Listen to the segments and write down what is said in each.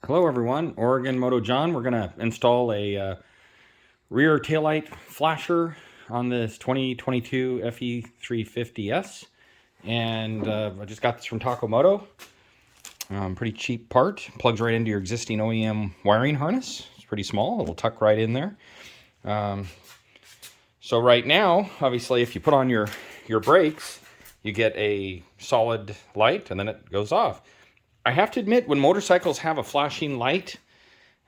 Hello everyone, Oregon Moto John. We're going to install a rear taillight flasher on this 2022 FE350S. And I just got this from Takomoto. Pretty cheap part. Plugs right into your existing OEM wiring harness. It's pretty small. It'll tuck right in there. So right now, obviously, if you put on your brakes, you get a solid light and then it goes off. I have to admit, when motorcycles have a flashing light,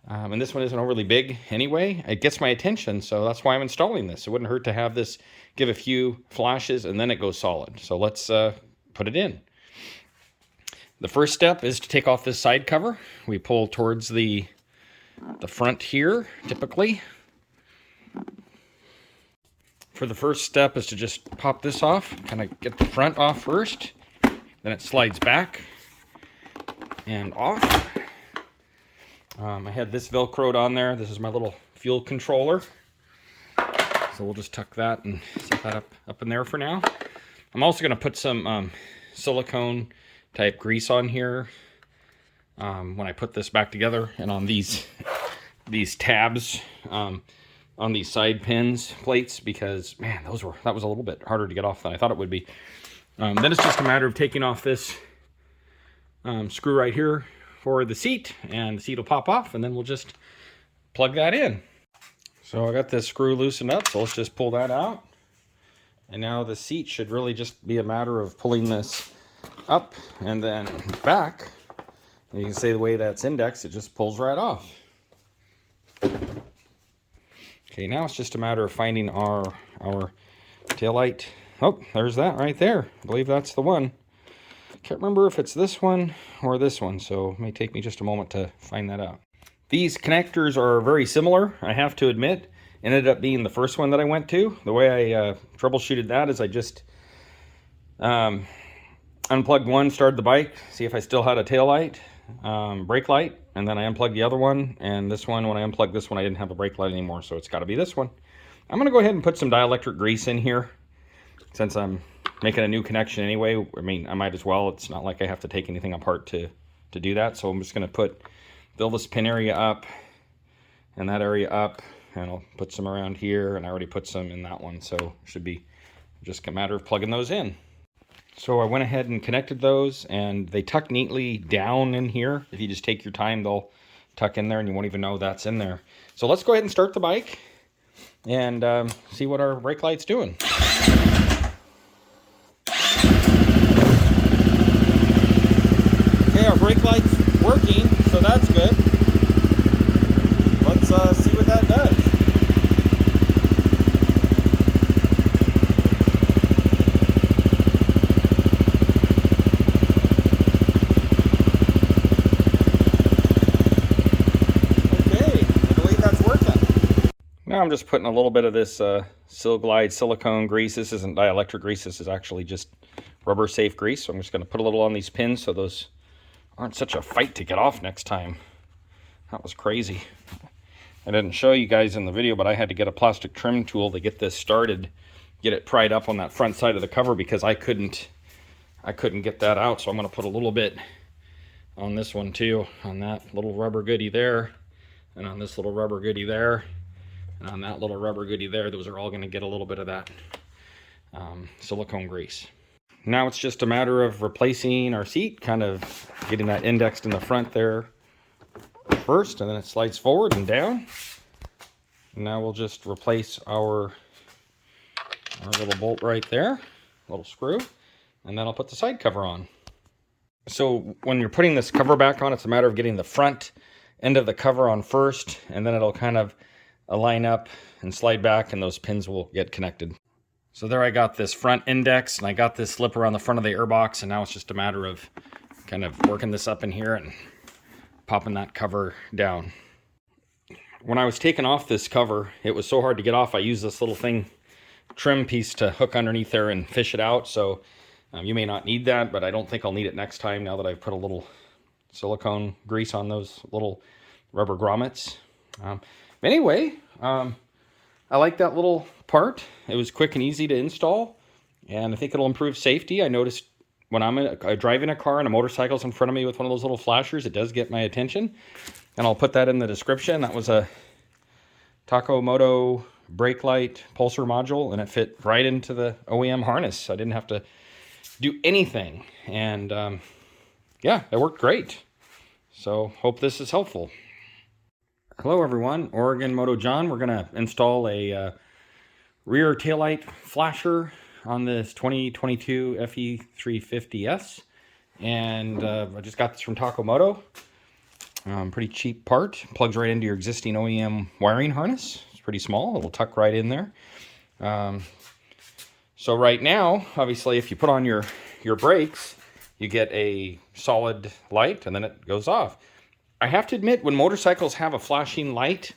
and this one isn't overly big anyway, it gets my attention, so that's why I'm installing this. It wouldn't hurt to have this give a few flashes and then it goes solid. So let's put it in. The first step is to take off this side cover. We pull towards the front here, typically. For the first step is to just pop this off, kind of get the front off first, then it slides back and off. I had this Velcroed on there. This is my little fuel controller. So we'll just tuck that and set that up in there for now. I'm also going to put some silicone type grease on here when I put this back together, and on these tabs on these side pins plates, because man, that was a little bit harder to get off than I thought it would be. Then it's just a matter of taking off this screw right here for the seat, and the seat will pop off, and then we'll just plug that in. So I got this screw loosened up, so let's just pull that out. And now the seat should really just be a matter of pulling this up and then back. And you can see the way that's indexed, it just pulls right off. Okay, now it's just a matter of finding our taillight. Oh, there's that right there. I believe that's the one. Can't remember if it's this one or this one, so it may take me just a moment to find that out. These connectors are very similar, I have to admit. Ended up being the first one that I went to. The way I troubleshooted that is I just unplugged one, started the bike, see if I still had a tail light, brake light, and then I unplugged the other one, and this one, when I unplugged this one, I didn't have a brake light anymore, so it's got to be this one. I'm going to go ahead and put some dielectric grease in here, since I'm making a new connection anyway. I mean, I might as well. It's not like I have to take anything apart to do that. So I'm just going to fill this pin area up and that area up, and I'll put some around here, and I already put some in that one. So it should be just a matter of plugging those in. So I went ahead and connected those, and they tuck neatly down in here. If you just take your time, they'll tuck in there and you won't even know that's in there. So let's go ahead and start the bike and see what our brake light's doing. Okay, our brake light's working, so that's good. Let's see what that does. Okay, I believe that's working. Now I'm just putting a little bit of this Sil-Glide silicone grease. This isn't dielectric grease, this is actually just rubber safe grease. So I'm just going to put a little on these pins so those aren't such a fight to get off next time. That was crazy. I didn't show you guys in the video, but I had to get a plastic trim tool to get this started, get it pried up on that front side of the cover, because I couldn't get that out. So I'm going to put a little bit on this one too, on that little rubber goodie there, and on this little rubber goodie there, and on that little rubber goodie there. Those are all going to get a little bit of that silicone grease. Now it's just a matter of replacing our seat, kind of getting that indexed in the front there first, and then it slides forward and down. And now we'll just replace our little bolt right there, little screw, and then I'll put the side cover on. So when you're putting this cover back on, it's a matter of getting the front end of the cover on first, and then it'll kind of line up and slide back, and those pins will get connected. So there I got this front index, and I got this slip around the front of the airbox, and now it's just a matter of kind of working this up in here and popping that cover down. When I was taking off this cover, it was so hard to get off. I used this little trim piece to hook underneath there and fish it out. So you may not need that, but I don't think I'll need it next time now that I've put a little silicone grease on those little rubber grommets. Anyway, I like that little part. It was quick and easy to install, and I think it'll improve safety. I noticed when I'm driving a car and a motorcycle's in front of me with one of those little flashers, it does get my attention. And I'll put that in the description. That was a Takomoto brake light pulsar module, and it fit right into the OEM harness. I didn't have to do anything. And yeah, it worked great. So hope this is helpful. Hello everyone, Oregon Moto John. We're gonna install a rear taillight flasher on this 2022 FE350S. And I just got this from Takomoto. Pretty cheap part. Plugs right into your existing OEM wiring harness. It's pretty small. It'll tuck right in there. So right now, obviously, if you put on your brakes, you get a solid light and then it goes off. I have to admit, when motorcycles have a flashing light,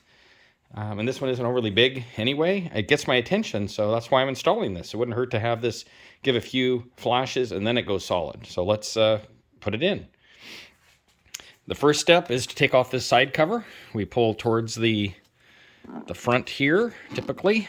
and this one isn't overly big anyway, it gets my attention, so that's why I'm installing this. It wouldn't hurt to have this give a few flashes and then it goes solid. So let's put it in. The first step is to take off this side cover. We pull towards the front here, typically.